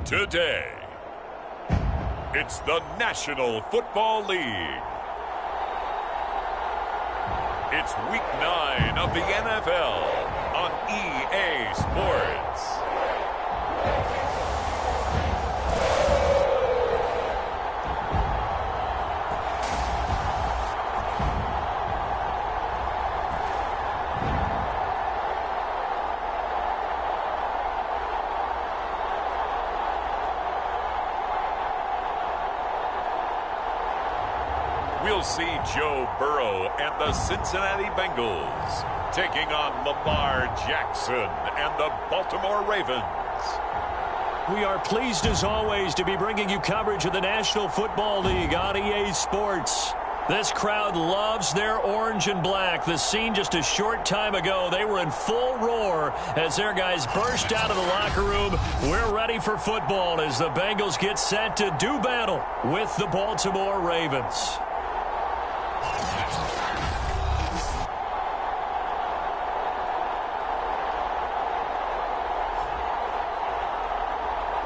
Today, it's the National Football League. It's Week 9 of the NFL on EA Sports. We'll see Joe Burrow and the Cincinnati Bengals taking on Lamar Jackson and the Baltimore Ravens. We are pleased as always to be bringing you coverage of the National Football League on EA Sports. This crowd loves their orange and black. The scene just a short time ago, they were in full roar as their guys burst out of the locker room. We're ready for football as the Bengals get set to do battle with the Baltimore Ravens.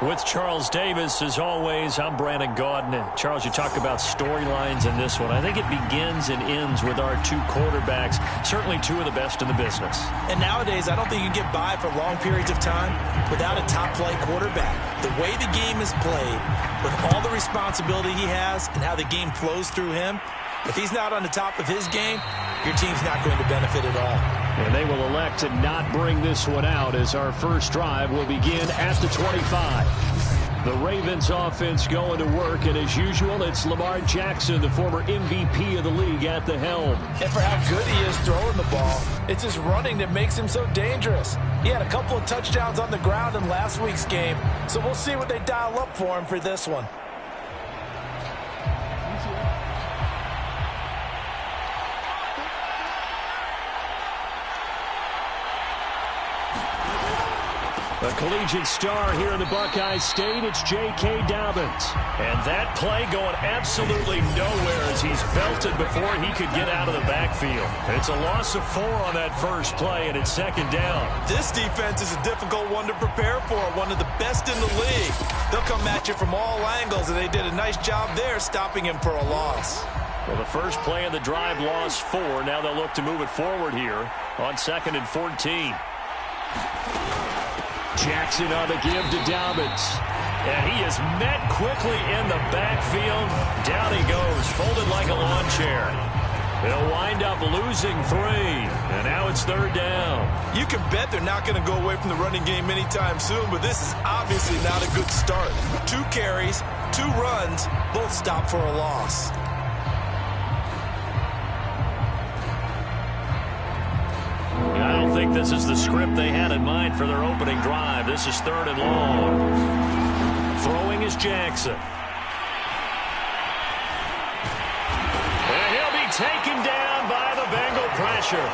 With Charles Davis, as always, I'm Brandon Gaudin. And Charles, you talk about storylines in this one. I think it begins and ends with our two quarterbacks, certainly two of the best in the business. And nowadays, I don't think you can get by for long periods of time without a top-flight quarterback. The way the game is played, with all the responsibility he has and how the game flows through him, if he's not on the top of his game, your team's not going to benefit at all. And they will elect to not bring this one out as our first drive will begin at the 25. The Ravens offense going to work, and as usual, it's Lamar Jackson, the former MVP of the league, at the helm. And for how good he is throwing the ball, it's his running that makes him so dangerous. He had a couple of touchdowns on the ground in last week's game, so we'll see what they dial up for him for this one. A collegiate star here in the Buckeye State, it's J.K. Dobbins. And that play going absolutely nowhere as he's belted before he could get out of the backfield. It's a loss of 4 on that first play, and it's second down. This defense is a difficult one to prepare for, one of the best in the league. They'll come at you from all angles, and they did a nice job there stopping him for a loss. Well, the first play of the drive lost 4. Now they'll look to move it forward here on 2nd and 14. Jackson on the give to Dobbins. And he is met quickly in the backfield. Down he goes, folded like a lawn chair. They'll wind up losing 3. And now it's 3rd down. You can bet they're not going to go away from the running game anytime soon, but this is obviously not a good start. 2 carries, 2 runs, both stopped for a loss. I don't think this is the script they had in mind for their opening drive. This is 3rd and long. Throwing is Jackson. And he'll be taken down by the Bengal pressure.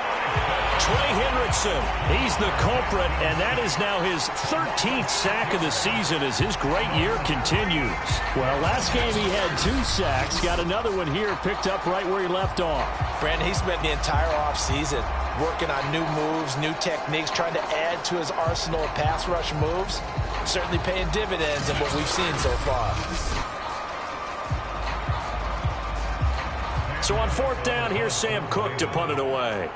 Trey Hendrickson, he's the culprit, and that is now his 13th sack of the season as his great year continues. Well, last game he had 2 sacks. Got another one here picked up right where he left off. Brandon, he spent the entire offseason working on new moves, new techniques, trying to add to his arsenal of pass rush moves. Certainly paying dividends in what we've seen so far. So on 4th down, here's Sam Cook to punt it away.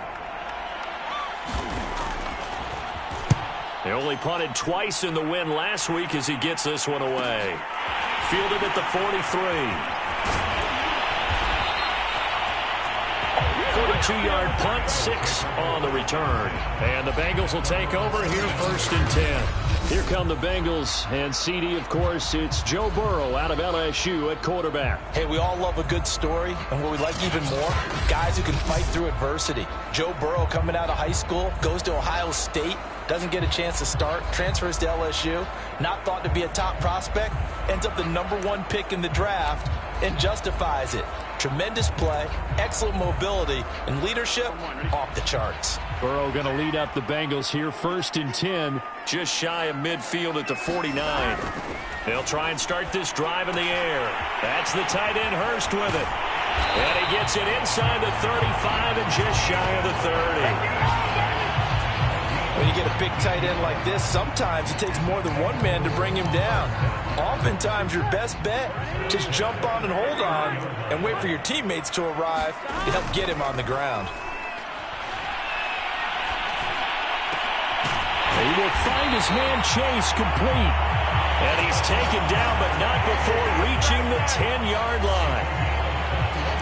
They only punted twice in the win last week as he gets this one away. Fielded at the 43. 42-yard punt, 6 on the return. And the Bengals will take over here 1st and 10. Here come the Bengals, and CD, of course, it's Joe Burrow out of LSU at quarterback. Hey, we all love a good story, and what we like even more, guys who can fight through adversity. Joe Burrow coming out of high school, goes to Ohio State, doesn't get a chance to start, transfers to LSU, not thought to be a top prospect, ends up the #1 pick in the draft, and justifies it. Tremendous play, excellent mobility, and leadership off the charts. Burrow going to lead up the Bengals here 1st and 10, just shy of midfield at the 49. They'll try and start this drive in the air. That's the tight end Hurst with it. And he gets it inside the 35 and just shy of the 30. When you get a big tight end like this, sometimes it takes more than one man to bring him down. Oftentimes, your best bet, just jump on and hold on and wait for your teammates to arrive to help get him on the ground. He will find his man Chase complete. And he's taken down, but not before reaching the 10-yard line.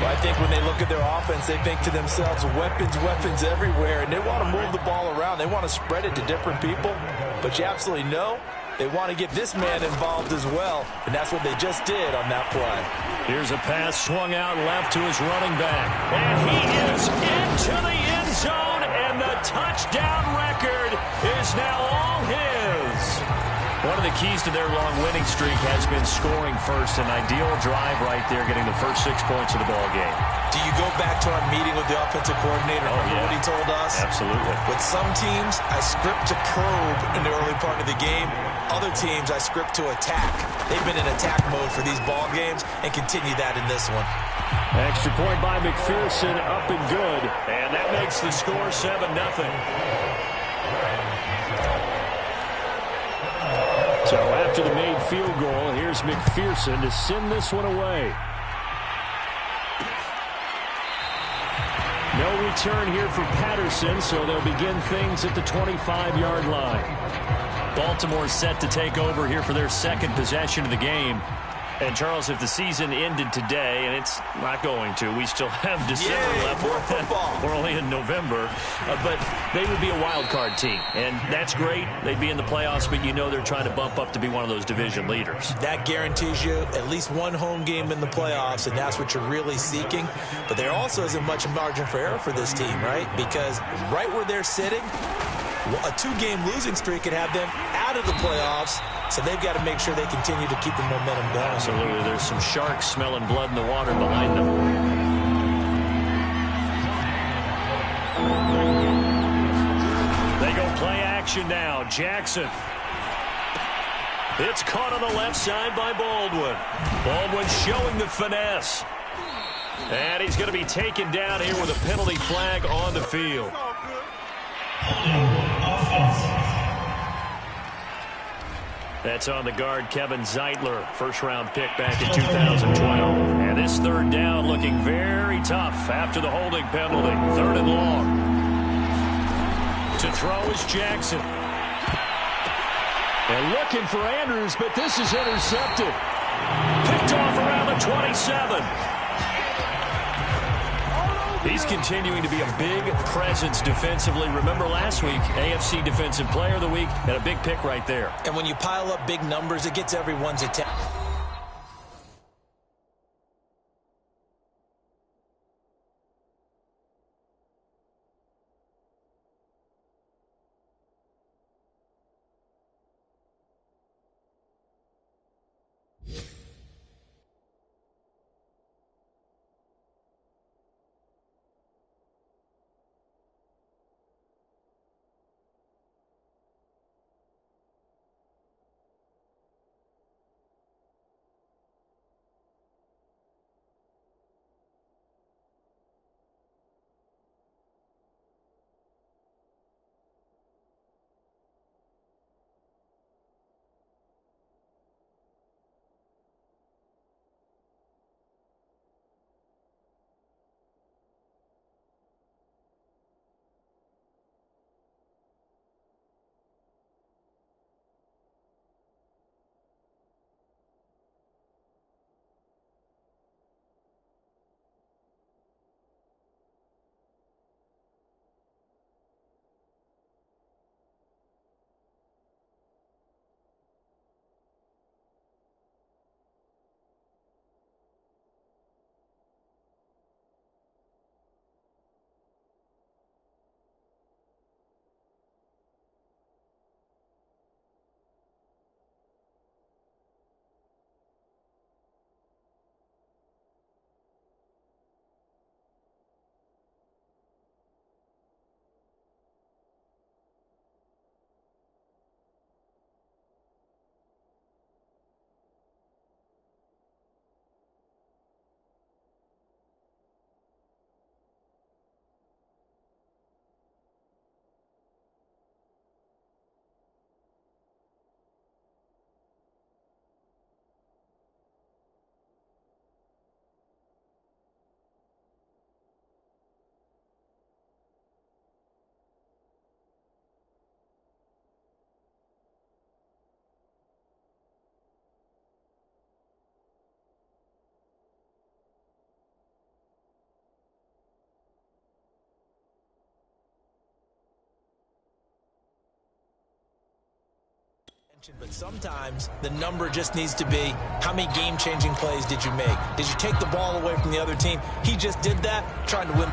Well, I think when they look at their offense, they think to themselves, weapons, weapons everywhere, and they want to move the ball around. They want to spread it to different people, but you absolutely know they want to get this man involved as well, and that's what they just did on that play. Here's a pass swung out left to his running back, and he is into the end zone, and the touchdown record is now all his. One of the keys to their long winning streak has been scoring first. An ideal drive right there, getting the first 6 points of the ball game. Do you go back to our meeting with the offensive coordinator? Remember what he told us? Absolutely. With some teams, I script to probe in the early part of the game. Other teams, I script to attack. They've been in attack mode for these ball games and continue that in this one. Extra point by McPherson, up and good. And that makes the score 7-0. So after the made field goal, here's McPherson to send this one away. No return here for Patterson, so they'll begin things at the 25-yard line. Baltimore set to take over here for their second possession of the game. And, Charles, if the season ended today, and it's not going to, we still have December left. More football. We're only in November. But they would be a wild card team, and that's great. They'd be in the playoffs, but you know they're trying to bump up to be one of those division leaders. That guarantees you at least one home game in the playoffs, and that's what you're really seeking. But there also isn't much margin for error for this team, right? Because right where they're sitting, a two-game losing streak could have them out of the playoffs. So they've got to make sure they continue to keep the momentum going. Absolutely. There's some sharks smelling blood in the water behind them. They go play action now. Jackson. It's caught on the left side by Baldwin. Baldwin showing the finesse. And he's going to be taken down here with a penalty flag on the field. That's on the guard, Kevin Zeitler, first-round pick back in 2012. And this third down looking very tough after the holding penalty. Third and long. To throw is Jackson. And looking for Andrews, but this is intercepted. Picked off around the 27. He's continuing to be a big presence defensively. Remember last week, AFC Defensive Player of the Week, and a big pick right there. And when you pile up big numbers, it gets everyone's attention. But sometimes the number just needs to be, how many game-changing plays did you make? Did you take the ball away from the other team? He just did that, trying to win.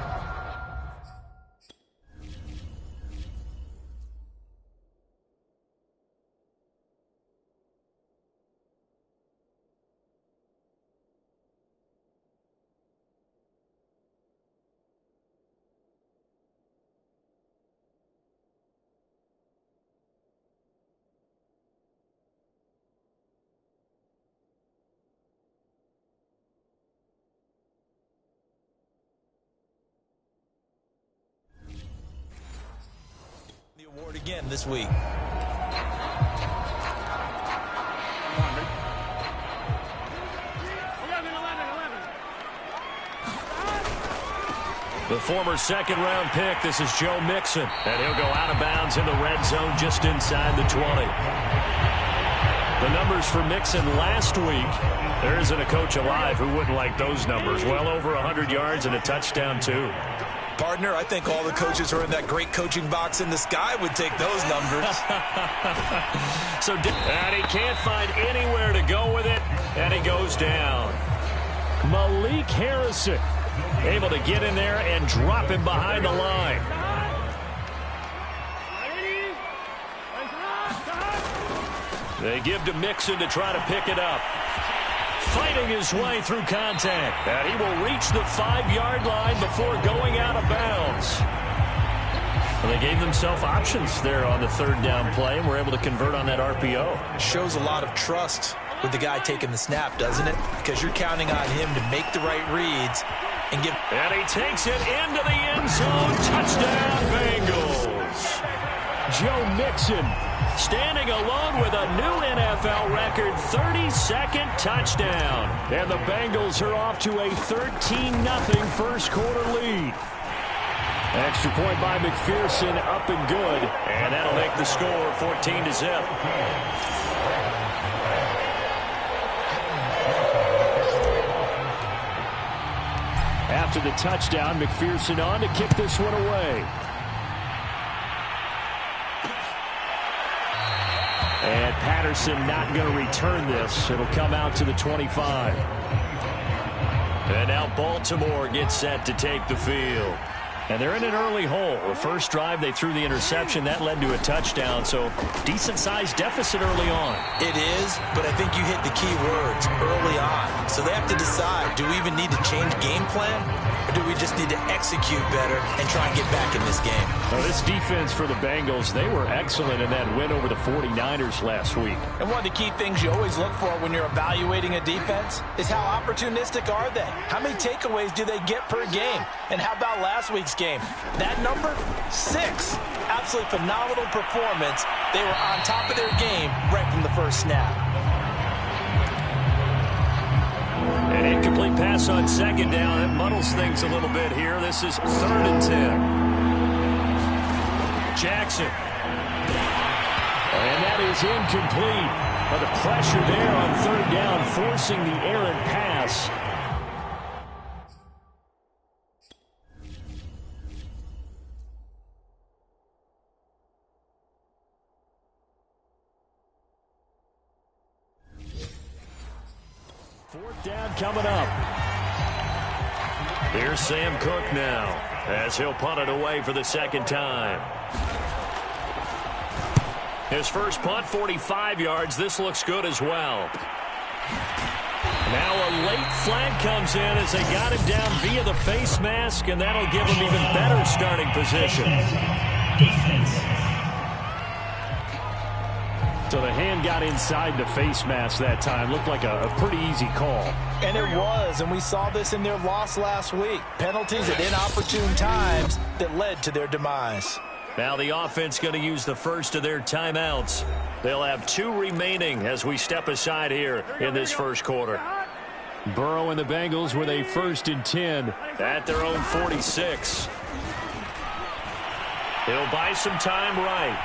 Award again this week. The former second-round pick, this is Joe Mixon, and he'll go out of bounds in the red zone just inside the 20. The numbers for Mixon last week, there isn't a coach alive who wouldn't like those numbers. Well over 100 yards and a touchdown, too. Partner, I think all the coaches who are in that great coaching box in the sky would take those numbers. And he can't find anywhere to go with it, and he goes down. Malik Harrison able to get in there and drop him behind the line. They give to Mixon to try to pick it up. Fighting his way through contact. And he will reach the 5-yard line before going out of bounds. Well, they gave themselves options there on the third down play and were able to convert on that RPO. It shows a lot of trust with the guy taking the snap, doesn't it? Because you're counting on him to make the right reads and give. And he takes it into the end zone. Touchdown, Bengals. Joe Mixon standing alone with a new NFL record 32nd touchdown. And the Bengals are off to a 13-0 first quarter lead. Extra point by McPherson, up and good. And that'll make the score 14-0. After the touchdown, McPherson on to kick this one away. And Patterson not going to return this. It'll come out to the 25. And now Baltimore gets set to take the field. And they're in an early hole. The first drive, they threw the interception. That led to a touchdown, so decent-sized deficit early on. It is, but I think you hit the key words early on. So they have to decide, do we even need to change game plan, or do we just need to execute better and try and get back in this game? Now, this defense for the Bengals, they were excellent in that win over the 49ers last week. And one of the key things you always look for when you're evaluating a defense is how opportunistic are they? How many takeaways do they get per game? And how about last week's game? That number, 6. Absolutely phenomenal performance. They were on top of their game right from the first snap. An incomplete pass on second down. It muddles things a little bit here. This is 3rd and 10. Jackson. And that is incomplete. But the pressure there on 3rd down, forcing the errant pass. Fourth down coming up. Here's Sam Cook now as he'll punt it away for the second time. His first punt, 45 yards. This looks good as well. Now a late flag comes in as they got him down via the face mask, and that'll give him even better starting position. So the hand got inside the face mask that time. Looked like a pretty easy call. And it was, and we saw this in their loss last week. Penalties at inopportune times that led to their demise. Now the offense going to use the first of their timeouts. They'll have 2 remaining as we step aside here in this first quarter. Burrow and the Bengals with a 1st and 10 at their own 46. He'll buy some time right.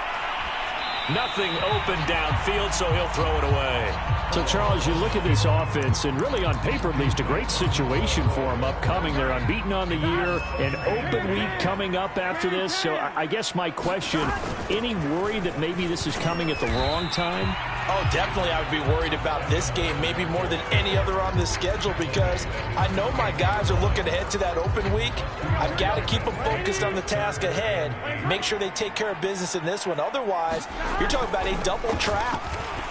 Nothing open downfield, so he'll throw it away. So, Charles, you look at this offense, and really on paper, at least, a great situation for them upcoming. They're unbeaten on the year, an open week coming up after this. So I guess my question, any worry that maybe this is coming at the wrong time? Oh, definitely I would be worried about this game, maybe more than any other on the schedule, because I know my guys are looking ahead to that open week. I've got to keep them focused on the task ahead, make sure they take care of business in this one. Otherwise, you're talking about a double trap.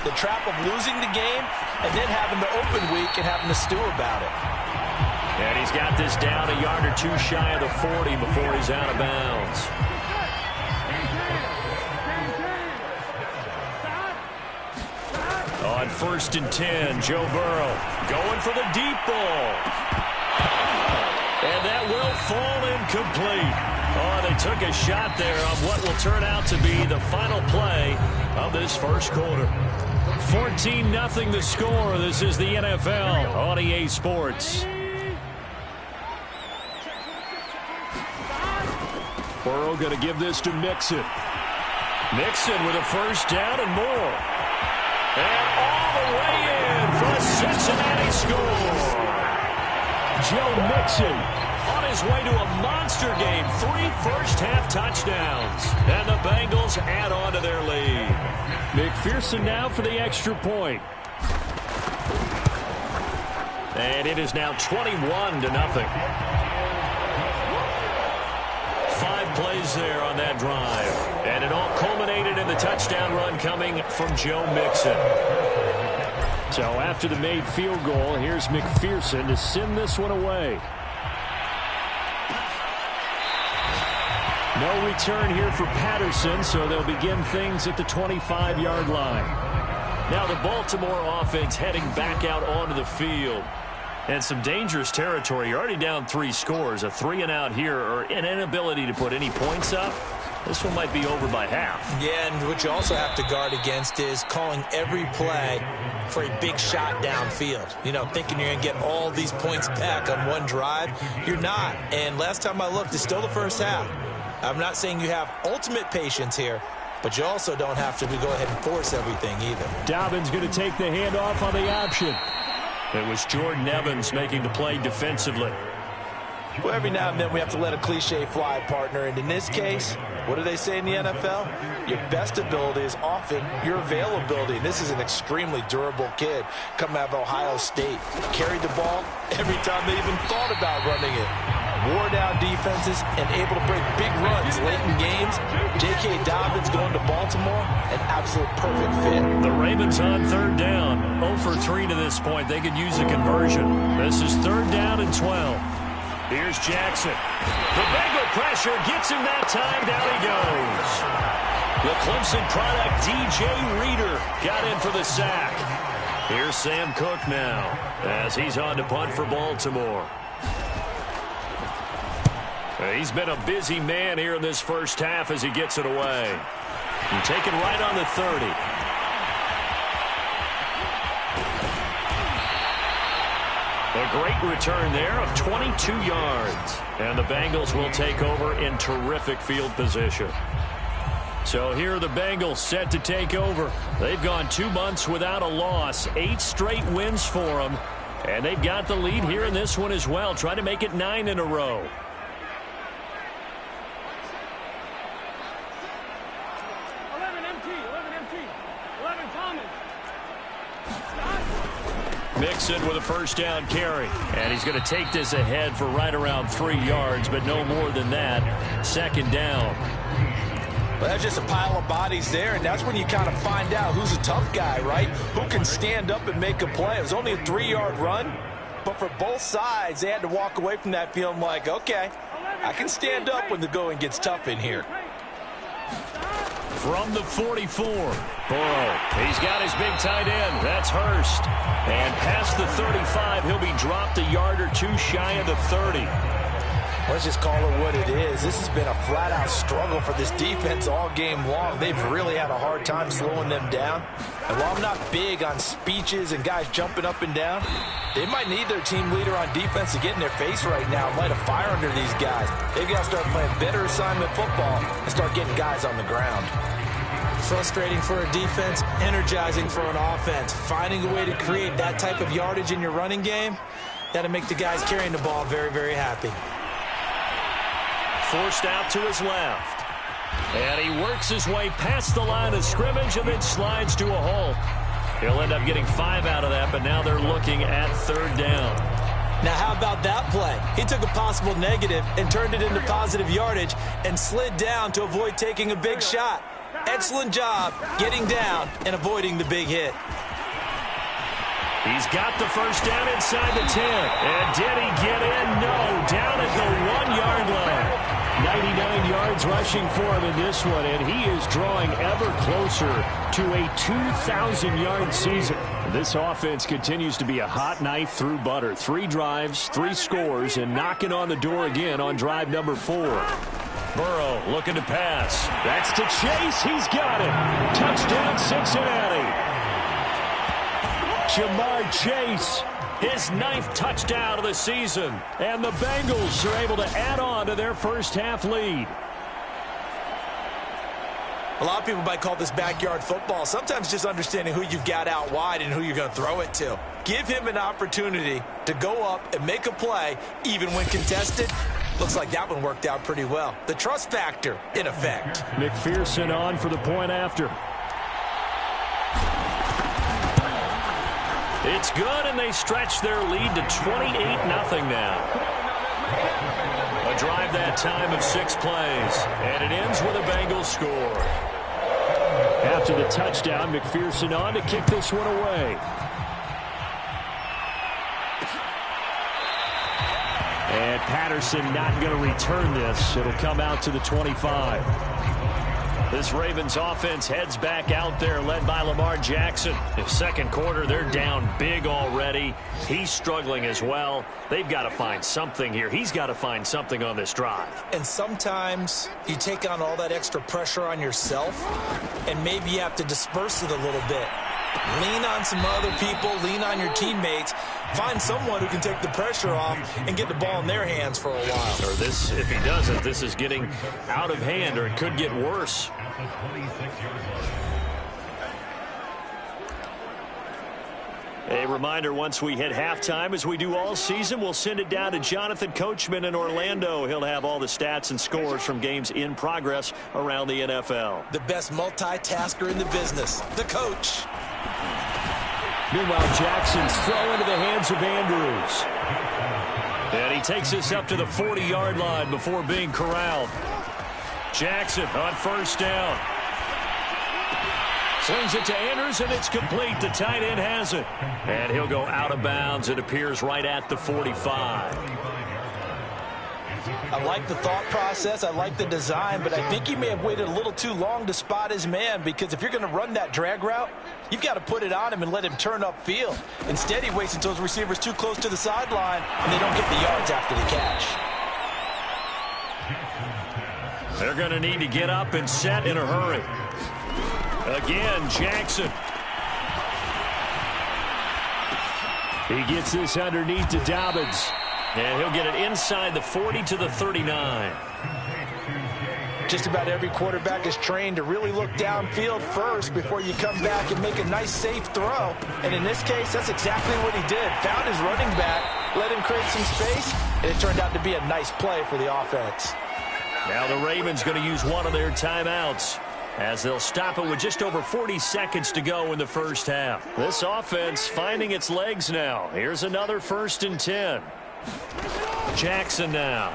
The trap of losing the game and then having the open week and having to stew about it. And he's got this down a yard or two shy of the 40 before he's out of bounds. On 1st and 10, Joe Burrow going for the deep ball. And that will fall incomplete. Oh, they took a shot there on what will turn out to be the final play of this first quarter. 14-0 the score. This is the NFL on EA Sports. Burrow going to give this to Mixon. Mixon with a first down and more. And all the way in for a Cincinnati score. Joe Mixon on his way to a monster game. 3 first-half touchdowns. And the Bengals add on to their lead. McPherson now for the extra point. And it is now 21-0. 5 plays there on that drive. And it all culminated in the touchdown run coming from Joe Mixon. So after the made field goal, here's McPherson to send this one away. No return here for Patterson, so they'll begin things at the 25-yard line. Now the Baltimore offense heading back out onto the field. And some dangerous territory. You're already down 3 scores. A 3-and-out here, or an inability to put any points up. This one might be over by half. Yeah, and what you also have to guard against is calling every play for a big shot downfield. You know, thinking you're going to get all these points back on one drive. You're not. And last time I looked, it's still the first half. I'm not saying you have ultimate patience here, but you also don't have to go ahead and force everything either. Dobbins going to take the handoff on the option. It was Jordan Evans making the play defensively. Well, every now and then we have to let a cliche fly, partner. And in this case, what do they say in the NFL? Your best ability is often your availability. And this is an extremely durable kid coming out of Ohio State. Carried the ball every time they even thought about running it. Wore down defenses and able to break big runs late in games. J.K. Dobbins going to Baltimore, an absolute perfect fit. The Ravens on 3rd down. 0 for 3 to this point. They could use a conversion. This is 3rd down and 12. Here's Jackson. The Bengal pressure gets him that time. Down he goes. The Clemson product, DJ Reader, got in for the sack. Here's Sam Cook now as he's on to punt for Baltimore. He's been a busy man here in this first half as he gets it away. And taken right on the 30. A great return there of 22 yards. And the Bengals will take over in terrific field position. So here are the Bengals set to take over. They've gone 2 months without a loss. 8 straight wins for them. And they've got the lead here in this one as well. Trying to make it 9 in a row. Mixon with a first down carry. And he's going to take this ahead for right around 3 yards, but no more than that. 2nd down. Well, that's just a pile of bodies there, and that's when you kind of find out who's a tough guy, right? Who can stand up and make a play. It was only a 3-yard run, but for both sides, they had to walk away from that feeling like, okay, I can stand up when the going gets tough in here. From the 44, Burrow. He's got his big tight end. That's Hurst. And past the 35, he'll be dropped a yard or 2 shy of the 30. Let's just call it what it is. This has been a flat-out struggle for this defense all game long. They've really had a hard time slowing them down. And while I'm not big on speeches and guys jumping up and down, they might need their team leader on defense to get in their face right now and light a fire under these guys. They've got to start playing better assignment football and start getting guys on the ground. Frustrating for a defense, energizing for an offense. Finding a way to create that type of yardage in your running game, that'll make the guys carrying the ball very, very happy. Forced out to his left. And he works his way past the line of scrimmage and then slides to a halt. He'll end up getting 5 out of that, but now they're looking at 3rd down. Now, how about that play? He took a possible negative and turned it into positive yardage and slid down to avoid taking a big shot. Excellent job getting down and avoiding the big hit. He's got the first down inside the 10. And did he get in? No. Down at the 1-yard line. 99 yards rushing for him in this one, and he is drawing ever closer to a 2,000-yard season. This offense continues to be a hot knife through butter. 3 drives, 3 scores, and knocking on the door again on drive number 4. Burrow looking to pass. That's to Chase. He's got it. Touchdown, Cincinnati. Lamar Jackson, his 9th touchdown of the season. And the Bengals are able to add on to their first half lead. A lot of people might call this backyard football. Sometimes just understanding who you've got out wide and who you're going to throw it to. Give him an opportunity to go up and make a play, even when contested. Looks like that one worked out pretty well. The trust factor in effect. McPherson on for the point after. It's good, and they stretch their lead to 28-0 now. A drive that time of 6 plays, and it ends with a Bengals score. After the touchdown, McPherson on to kick this one away. And Patterson not going to return this. It'll come out to the 25. This Ravens offense heads back out there, led by Lamar Jackson. In second quarter, they're down big already. He's struggling as well. They've got to find something here. He's got to find something on this drive. And sometimes you take on all that extra pressure on yourself, and maybe you have to disperse it a little bit. Lean on some other people, lean on your teammates. Find someone who can take the pressure off and get the ball in their hands for a while. Or this, if he doesn't, this is getting out of hand, or it could get worse. A reminder, once we hit halftime, as we do all season, we'll send it down to Jonathan Coachman in Orlando. He'll have all the stats and scores from games in progress around the NFL. The best multitasker in the business, the coach. Meanwhile, Jackson's throw into the hands of Andrews. And he takes this up to the 40-yard line before being corralled. Jackson on first down. Slings it to Andrews, and it's complete. The tight end has it. And he'll go out of bounds. It appears right at the 45. I like the thought process. I like the design, but I think he may have waited a little too long to spot his man, because if you're going to run that drag route, you've got to put it on him and let him turn upfield. Instead, he waits until his receiver's too close to the sideline, and they don't get the yards after the catch. They're going to need to get up and set in a hurry. Again, Jackson. He gets this underneath to Dobbins. And he'll get it inside the 40 to the 39. Just about every quarterback is trained to really look downfield first before you come back and make a nice, safe throw. And in this case, that's exactly what he did. Found his running back, let him create some space, and it turned out to be a nice play for the offense. Now the Ravens going to use one of their timeouts, as they'll stop it with just over 40 seconds to go in the first half. This offense finding its legs now. Here's another 1st and 10. Jackson now.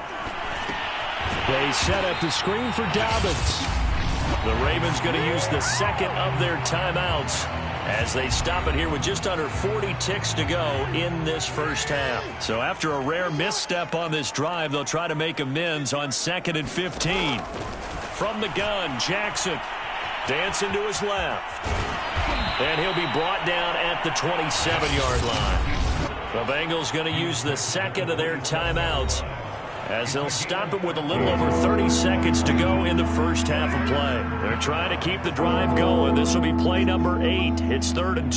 They set up the screen for Dobbins. The Ravens going to use the second of their timeouts as they stop it here with just under 40 ticks to go in this first half. So after a rare misstep on this drive, they'll try to make amends on 2nd and 15. From the gun, Jackson dancing to his left. And he'll be brought down at the 27-yard line. The Bengals going to use the second of their timeouts as they'll stop it with a little over 30 seconds to go in the first half of play. They're trying to keep the drive going. This will be play number 8. It's 3rd and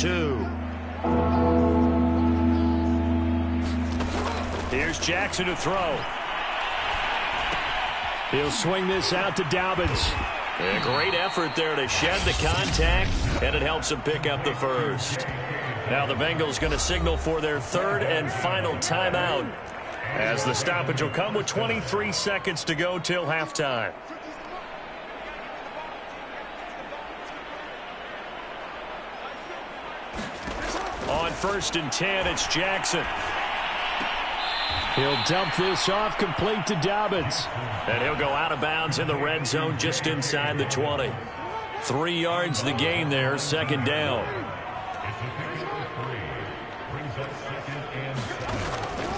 2. Here's Jackson to throw. He'll swing this out to Dobbins. A great effort there to shed the contact, and it helps him pick up the first. Now the Bengals going to signal for their 3rd and final timeout, as the stoppage will come with 23 seconds to go till halftime. On 1st and 10, it's Jackson. He'll dump this off complete to Dobbins. And he'll go out of bounds in the red zone just inside the 20. 3 yards the gain there, 2nd down.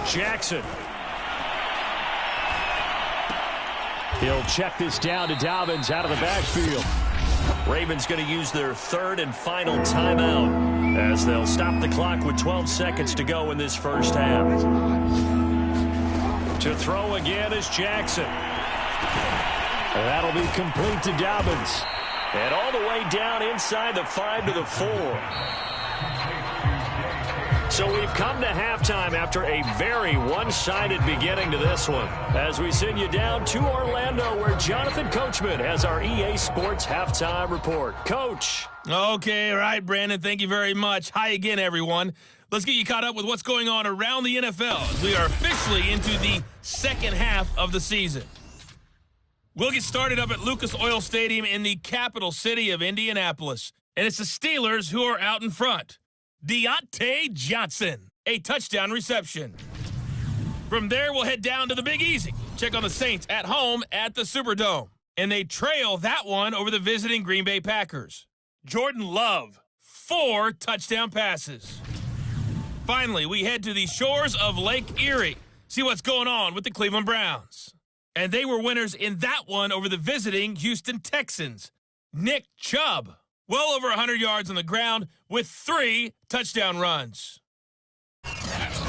Jackson. He'll check this down to Dobbins out of the backfield. Ravens going to use their 3rd and final timeout as they'll stop the clock with 12 seconds to go in this first half. To throw again is Jackson. That'll be complete to Dobbins. And all the way down inside the 5 to the 4. So we've come to halftime after a very one-sided beginning to this one. As we send you down to Orlando, where Jonathan Coachman has our EA Sports Halftime Report. Coach. Okay, all right, Brandon, thank you very much. Hi again, everyone. Let's get you caught up with what's going on around the NFL as we are officially into the second half of the season. We'll get started up at Lucas Oil Stadium in the capital city of Indianapolis. And it's the Steelers who are out in front. Deontay Johnson, a touchdown reception. From there, we'll head down to the Big Easy. Check on the Saints at home at the Superdome. And they trail that one over the visiting Green Bay Packers. Jordan Love, 4 touchdown passes. Finally, we head to the shores of Lake Erie. See what's going on with the Cleveland Browns. And they were winners in that one over the visiting Houston Texans. Nick Chubb, well over 100 yards on the ground with 3 touchdown runs.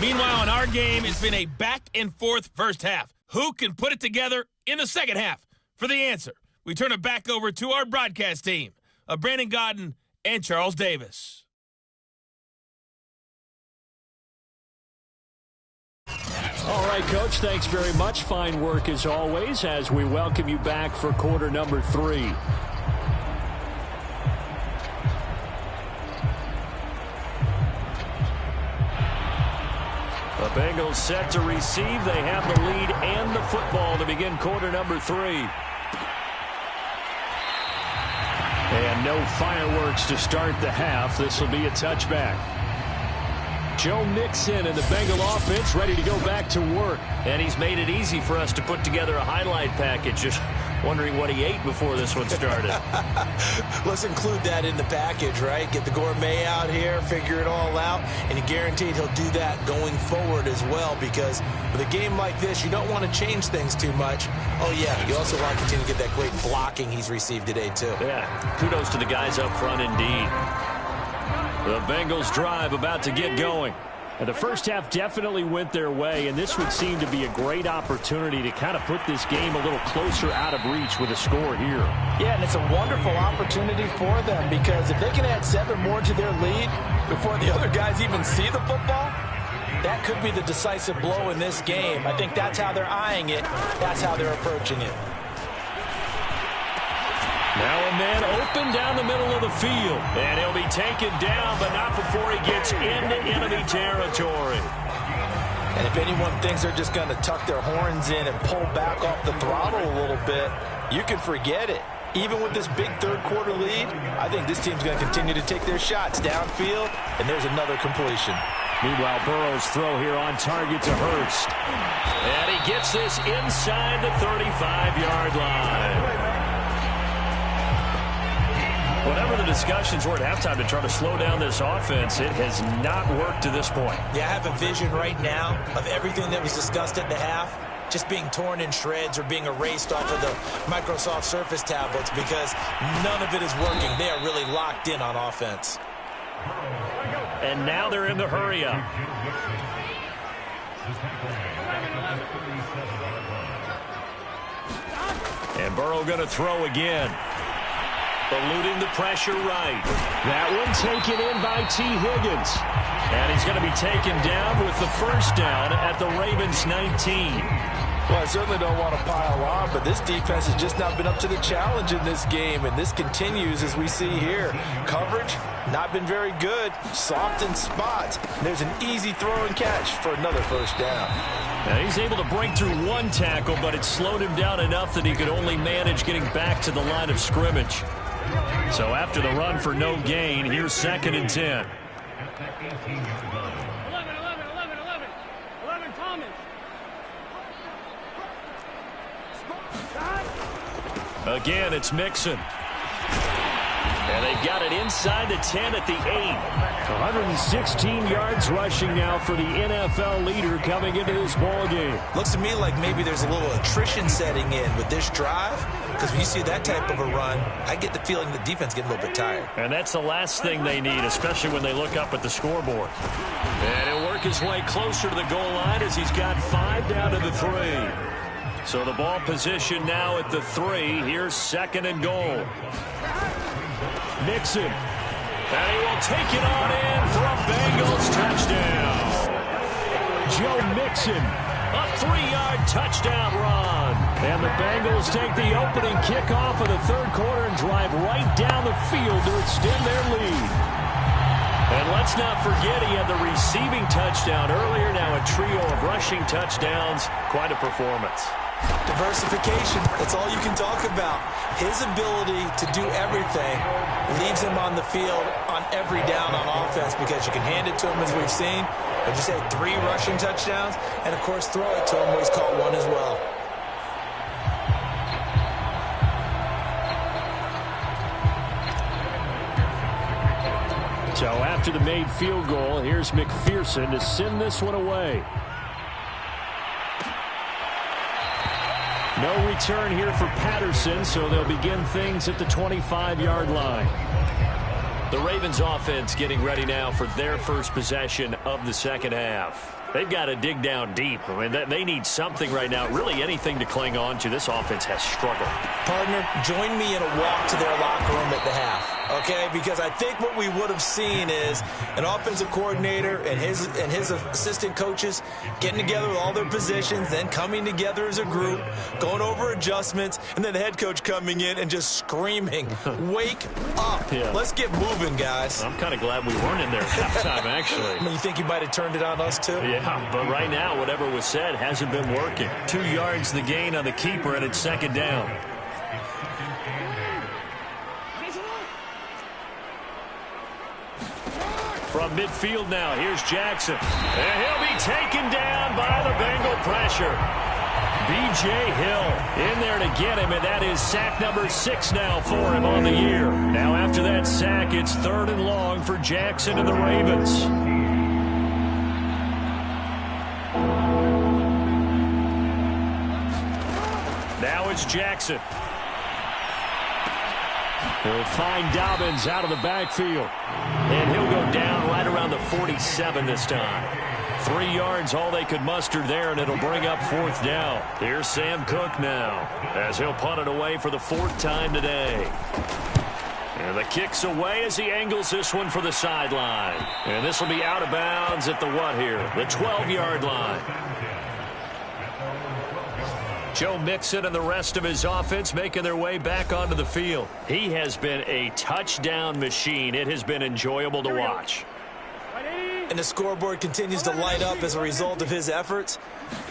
Meanwhile, in our game, it's been a back-and-forth first half. Who can put it together in the second half? For the answer, we turn it back over to our broadcast team of Brandon Godden and Charles Davis. All right, Coach, thanks very much. Fine work as always as we welcome you back for quarter number 3. The Bengals set to receive. They have the lead and the football to begin quarter number 3. And no fireworks to start the half. This will be a touchback. Joe Mixon and the Bengal offense ready to go back to work. And he's made it easy for us to put together a highlight package. Just wondering what he ate before this one started. Let's include that in the package, right? Get the gourmet out here, figure it all out, and you're guaranteed he'll do that going forward as well, because with a game like this, you don't want to change things too much. Oh, yeah, you also want to continue to get that great blocking he's received today, too. Yeah, kudos to the guys up front indeed. The Bengals drive about to get going. And the first half definitely went their way, and this would seem to be a great opportunity to kind of put this game a little closer out of reach with a score here. Yeah, and it's a wonderful opportunity for them, because if they can add 7 more to their lead before the other guys even see the football, that could be the decisive blow in this game. I think that's how they're eyeing it. That's how they're approaching it. Now a man open down the middle of the field. And he'll be taken down, but not before he gets into enemy territory. And if anyone thinks they're just going to tuck their horns in and pull back off the throttle a little bit, you can forget it. Even with this big third-quarter lead, I think this team's going to continue to take their shots downfield, and there's another completion. Meanwhile, Burrow's throw here on target to Hurst. And he gets this inside the 35-yard line. Whatever the discussions were at halftime to try to slow down this offense, it has not worked to this point. Yeah, I have a vision right now of everything that was discussed at the half just being torn in shreds or being erased off of the Microsoft Surface tablets, because none of it is working. They are really locked in on offense. And now they're in the hurry-up. And Burrow going to throw again. Eluding the pressure right. That one taken in by T. Higgins. And he's going to be taken down with the first down at the Ravens 19. Well, I certainly don't want to pile on, but this defense has just not been up to the challenge in this game, and this continues as we see here. Coverage, not been very good. Soft in spots. There's an easy throw and catch for another first down. Now he's able to break through one tackle, but it slowed him down enough that he could only manage getting back to the line of scrimmage. So after the run for no gain, here's 2nd and 10. Again, it's Mixon. And they've got it inside the 10 at the 8. 116 yards rushing now for the NFL leader coming into this ball game. Looks to me like maybe there's a little attrition setting in with this drive, because when you see that type of a run, I get the feeling the defense getting a little bit tired. And that's the last thing they need, especially when they look up at the scoreboard. And he'll work his way closer to the goal line as he's got 5 down to the 3. So the ball position now at the 3. Here's 2nd and goal. Mixon. And he will take it on in for a Bengals touchdown. Joe Mixon, a 3-yard touchdown run. And the Bengals take the opening kickoff of the 3rd quarter and drive right down the field to extend their lead. And let's not forget he had the receiving touchdown earlier. Now a trio of rushing touchdowns. Quite a performance. Diversification, that's all you can talk about. His ability to do everything leaves him on the field on every down on offense, because you can hand it to him, as we've seen. But you say 3 rushing touchdowns, and of course throw it to him where he's caught 1 as well. So after the made field goal, here's McPherson to send this one away. No return here for Patterson, so they'll begin things at the 25-yard line. The Ravens offense getting ready now for their first possession of the second half. They've got to dig down deep. I mean, they need something right now, really anything to cling on to. This offense has struggled. Partner, join me in a walk to their locker room at the half, okay? Because I think what we would have seen is an offensive coordinator and his assistant coaches getting together with all their positions, then coming together as a group, going over adjustments, and then the head coach coming in and just screaming, wake up. Yeah. Let's get moving, guys. I'm kind of glad we weren't in there at halftime, actually. I mean, you think you might have turned it on us, too? Yeah, but right now, whatever was said hasn't been working. 2 yards the gain on the keeper, and it's 2nd down. From midfield now, here's Jackson. And he'll be taken down by the Bengal pressure. B.J. Hill in there to get him, and that is sack number 6 now for him on the year. Now after that sack, it's 3rd and long for Jackson and the Ravens. Now it's Jackson. He'll find Dobbins out of the backfield. And he'll go down right around the 47 this time. 3 yards, all they could muster there, and it'll bring up 4th down. Here's Sam Cook now, as he'll punt it away for the 4th time today. And the kick's away as he angles this one for the sideline. And this will be out of bounds at the what here? The 12-yard line. Joe Mixon and the rest of his offense making their way back onto the field. He has been a touchdown machine. It has been enjoyable to watch. And the scoreboard continues to light up as a result of his efforts.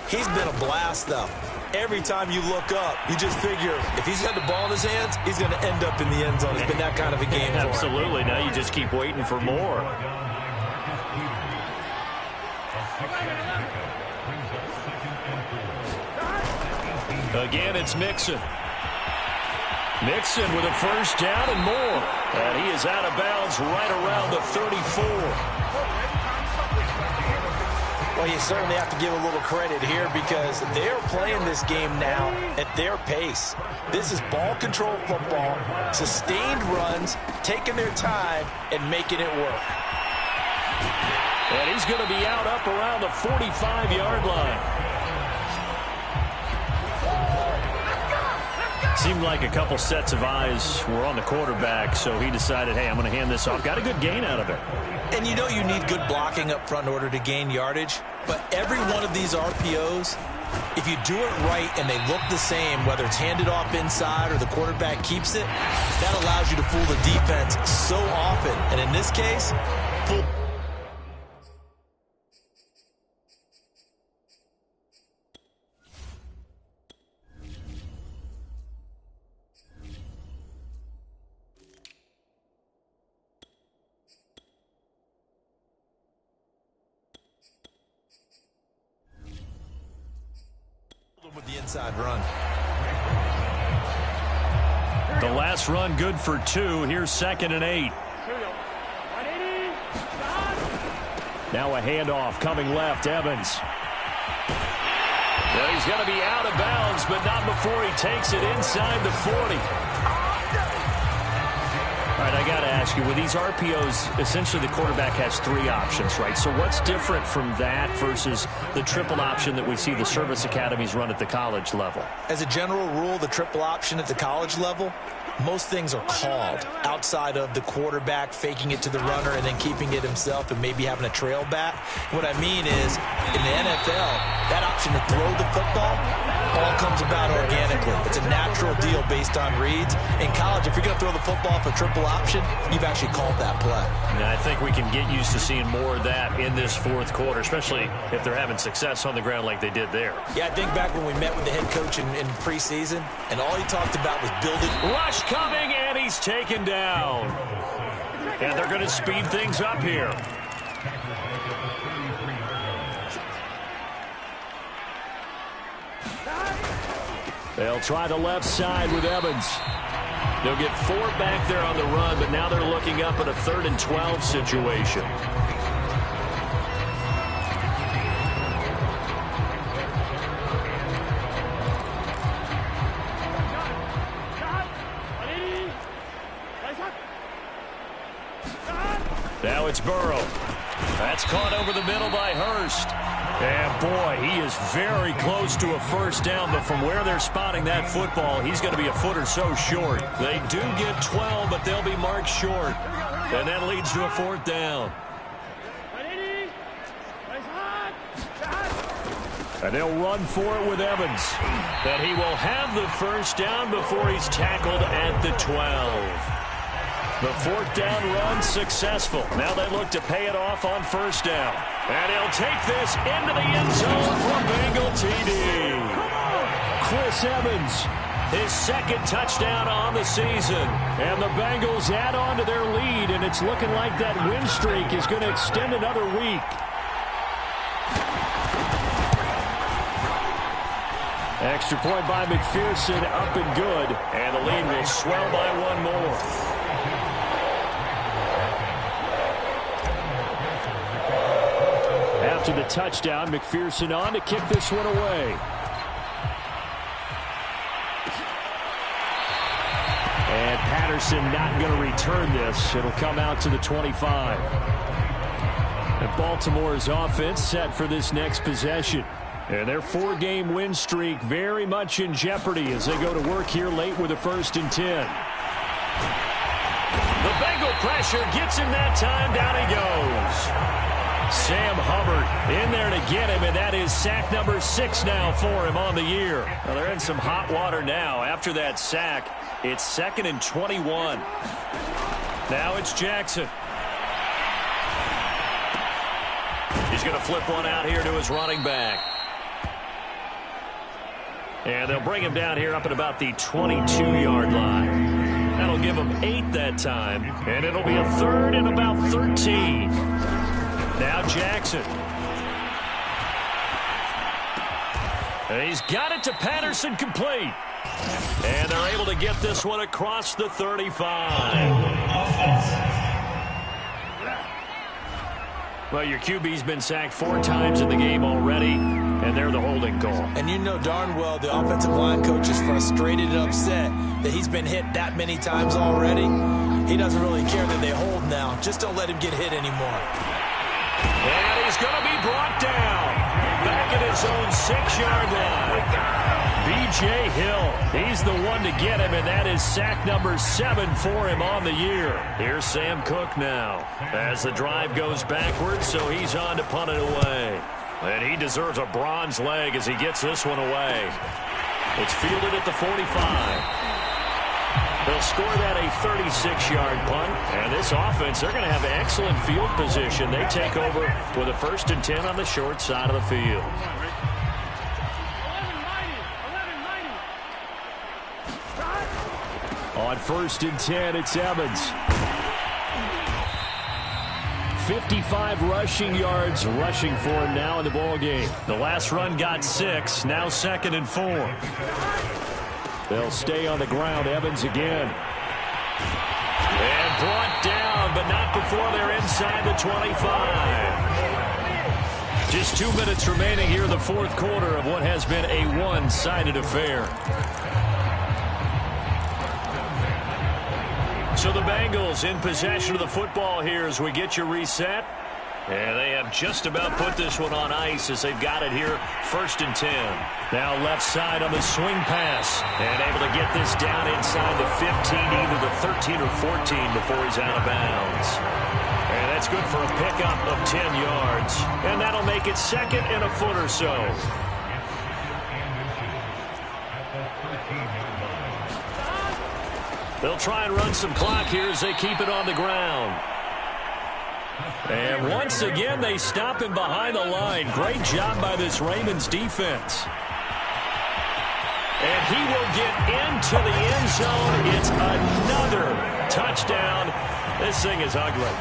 He's been a blast, though. Every time you look up, you just figure if he's got the ball in his hands, he's going to end up in the end zone. It's been that kind of a game for him. Absolutely. Now you just keep waiting for more. Again, it's Mixon. Mixon with a 1st down and more. And he is out of bounds right around the 34. Well, you certainly have to give a little credit here because they're playing this game now at their pace. This is ball control football, sustained runs, taking their time and making it work. And he's going to be out up around the 45-yard line. Seemed like a couple sets of eyes were on the quarterback, so he decided, hey, I'm going to hand this off. Got a good gain out of it. And you know you need good blocking up front in order to gain yardage, but every one of these RPOs, if you do it right and they look the same, whether it's handed off inside or the quarterback keeps it, that allows you to fool the defense so often. And in this case, fool. inside run. The last run good for 2. Here's 2nd and 8. Now a handoff coming left. Evans. Well, he's going to be out of bounds, but not before he takes it inside the 40. All right, I got to ask you, with these RPOs, essentially the quarterback has 3 options, right? So what's different from that versus the triple option that we see the service academies run at the college level? As a general rule, the triple option at the college level, most things are called outside of the quarterback faking it to the runner and then keeping it himself and maybe having a trail back. What I mean is, in the NFL, that option to throw the football all comes about organically. It's a natural deal based on reads. In college, if you're going to throw the football for triple option, you've actually called that play. And I think we can get used to seeing more of that in this 4th quarter, especially if they're having success on the ground like they did there. Yeah, I think back when we met with the head coach in preseason, and all he talked about was building. Rush coming, and he's taken down. And they're going to speed things up here. They'll try the left side with Evans. They'll get 4 back there on the run, but now they're looking up at a 3rd and 12 situation. Now it's Burrow. That's caught over the middle by Hurst. And, boy, he is very close to a first down, but from where they're spotting that football, he's going to be a foot or so short. They do get 12, but they'll be marked short. And that leads to a 4th down. And they'll run for it with Evans. And he will have the first down before he's tackled at the 12. The 4th down run successful. Now they look to pay it off on first down. And he'll take this into the end zone for Bengal TD. Chris Evans, his 2nd touchdown on the season. And the Bengals add on to their lead, and it's looking like that win streak is going to extend another week. Extra point by McPherson, up and good. And the lead will swell by 1 more. After the touchdown, McPherson on to kick this one away. And Patterson not going to return this. It'll come out to the 25. And Baltimore's offense set for this next possession. And their 4-game win streak very much in jeopardy as they go to work here late with a 1st and 10. The Bengal pressure gets him that time. Down he goes. Sam Hubbard in there to get him, and that is sack number 6 now for him on the year. Well, they're in some hot water now. After that sack, it's 2nd and 21. Now it's Jackson. He's going to flip one out here to his running back. And they'll bring him down here up at about the 22-yard line. That'll give him 8 that time, and it'll be a 3rd and about 13. Now Jackson. And he's got it to Patterson, complete. And they're able to get this one across the 35. Well, your QB's been sacked 4 times in the game already, and they're the holding call. And you know darn well the offensive line coach is frustrated and upset that he's been hit that many times already. He doesn't really care that they hold now. Just don't let him get hit anymore. And he's going to be brought down back at his own 6-yard line. B.J. Hill, he's the one to get him, and that is sack number 7 for him on the year. Here's Sam Cook now as the drive goes backwards, so he's on to punt it away. And he deserves a bronze leg as he gets this one away. It's fielded at the 45. They'll score that a 36-yard punt. And this offense, they're going to have excellent field position. They take over with a 1st and 10 on the short side of the field. On 1st and 10, it's Evans. 55 rushing yards rushing for him now in the ball game. The last run got 6, now 2nd and 4. They'll stay on the ground. Evans again. And brought down, but not before they're inside the 25. Just 2 minutes remaining here in the fourth quarter of what has been a one-sided affair. So the Bengals in possession of the football here as we get you reset. And they have just about put this one on ice as they've got it here, 1st and 10. Now left side on the swing pass. And able to get this down inside the 15, either the 13 or 14 before he's out of bounds. And that's good for a pickup of 10 yards. And that'll make it 2nd and a foot or so. They'll try and run some clock here as they keep it on the ground. And once again, they stop him behind the line. Great job by this Ravens defense. And he will get into the end zone. It's another touchdown. This thing is ugly.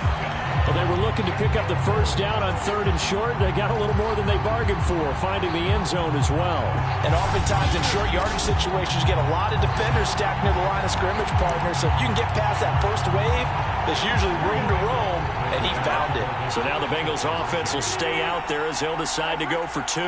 Well, they were looking to pick up the first down on 3rd and short. They got a little more than they bargained for, finding the end zone as well. And oftentimes in short yardage situations, you get a lot of defenders stacked near the line of scrimmage, partner. So if you can get past that first wave, there's usually room to roam, and he found it. So now the Bengals offense will stay out there as they'll decide to go for 2.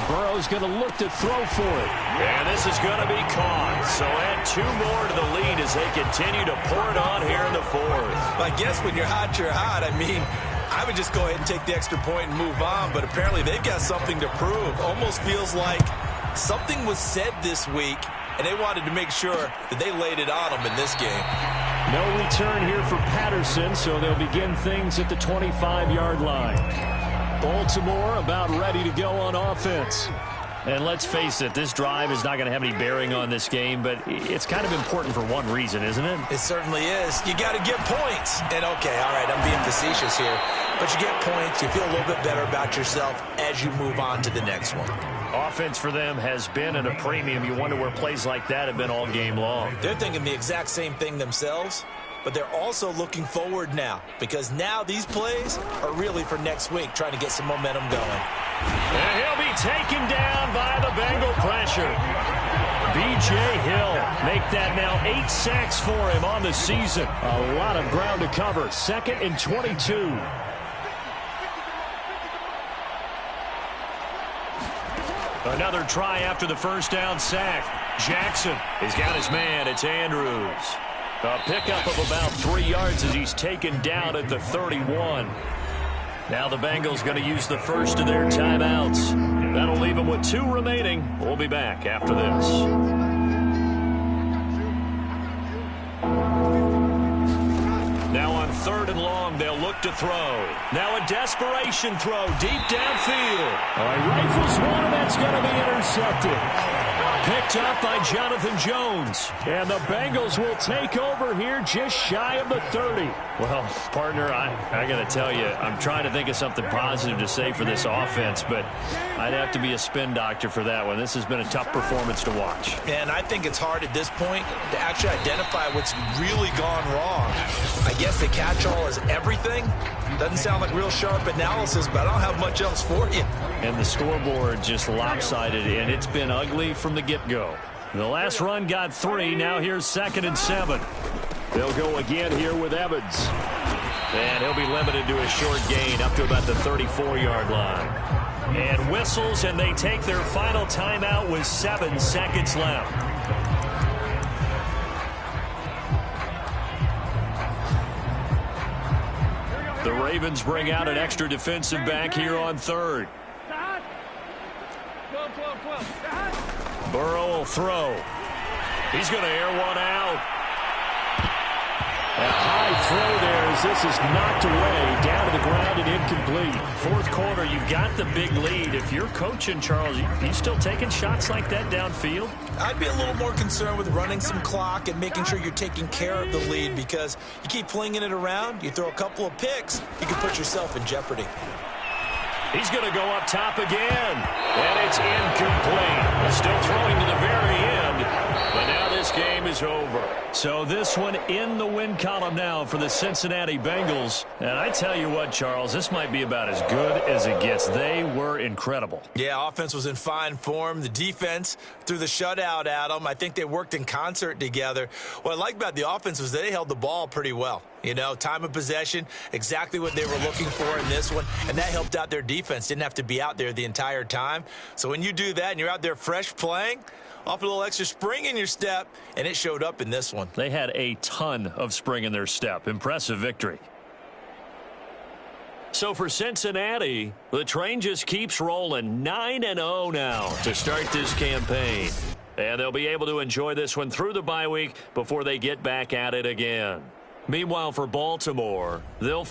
Burrow's going to look to throw for it. And this is going to be caught. So add 2 more to the lead as they continue to pour it on here in the fourth. I guess when you're hot, you're hot. I mean, I would just go ahead and take the extra point and move on, but apparently they've got something to prove. Almost feels like something was said this week, and they wanted to make sure that they laid it on them in this game. No return here for Patterson, so they'll begin things at the 25-yard line. Baltimore about ready to go on offense. And let's face it, this drive is not going to have any bearing on this game, but it's kind of important for one reason, isn't it? It certainly is. You got to get points. And, okay, all right, I'm being facetious here. But you get points, you feel a little bit better about yourself as you move on to the next one. Offense for them has been at a premium. You wonder where plays like that have been all game long. They're thinking the exact same thing themselves. But they're also looking forward now, because now these plays are really for next week, trying to get some momentum going. And he'll be taken down by the Bengal pressure. B.J. Hill make that now 8 sacks for him on the season. A lot of ground to cover. 2nd and 22. Another try after the first down sack. Jackson has got his man. It's Andrews. A pickup of about 3 yards as he's taken down at the 31. Now the Bengals going to use the first of their timeouts. That'll leave them with 2 remaining. We'll be back after this. Now on 3rd and long, they'll look to throw. Now a desperation throw deep downfield. All right, rifles one, and that's going to be intercepted. Picked up by Jonathan Jones. And the Bengals will take over here just shy of the 30. Well, partner, I got to tell you, I'm trying to think of something positive to say for this offense, but I'd have to be a spin doctor for that one. This has been a tough performance to watch. And I think it's hard at this point to actually identify what's really gone wrong. I guess the catch-all is everything. Doesn't sound like real sharp analysis, but I don't have much else for you. And the scoreboard just lopsided, and it's been ugly from the get-go. The last run got 3. Now here's 2nd and 7. They'll go again here with Evans. And he'll be limited to a short gain up to about the 34-yard line. And whistles, and they take their final timeout with 7 seconds left. The Ravens bring out an extra defensive back here on 3rd. Burrow will throw. He's going to air one out. A high throw there as this is knocked away, down to the ground and incomplete. Fourth quarter, you've got the big lead. If you're coaching, Charles, you still taking shots like that downfield? I'd be a little more concerned with running some clock and making sure you're taking care of the lead, because you keep flinging it around, you throw a couple of picks, you can put yourself in jeopardy. He's going to go up top again, and it's incomplete. Still throwing to the very end, but now this game is is over. So this one in the win column now for the Cincinnati Bengals. And I tell you what, Charles, this might be about as good as it gets. They were incredible. Yeah, offense was in fine form. The defense threw the shutout at them. I think they worked in concert together. What I like about the offense was they held the ball pretty well. You know, time of possession, exactly what they were looking for in this one, and that helped out their defense. Didn't have to be out there the entire time. So when you do that and you're out there fresh playing, off a little extra spring in your step, and it showed up in this one. They had a ton of spring in their step. Impressive victory. So for Cincinnati, the train just keeps rolling. 9-0 now to start this campaign. And they'll be able to enjoy this one through the bye week before they get back at it again. Meanwhile, for Baltimore, they'll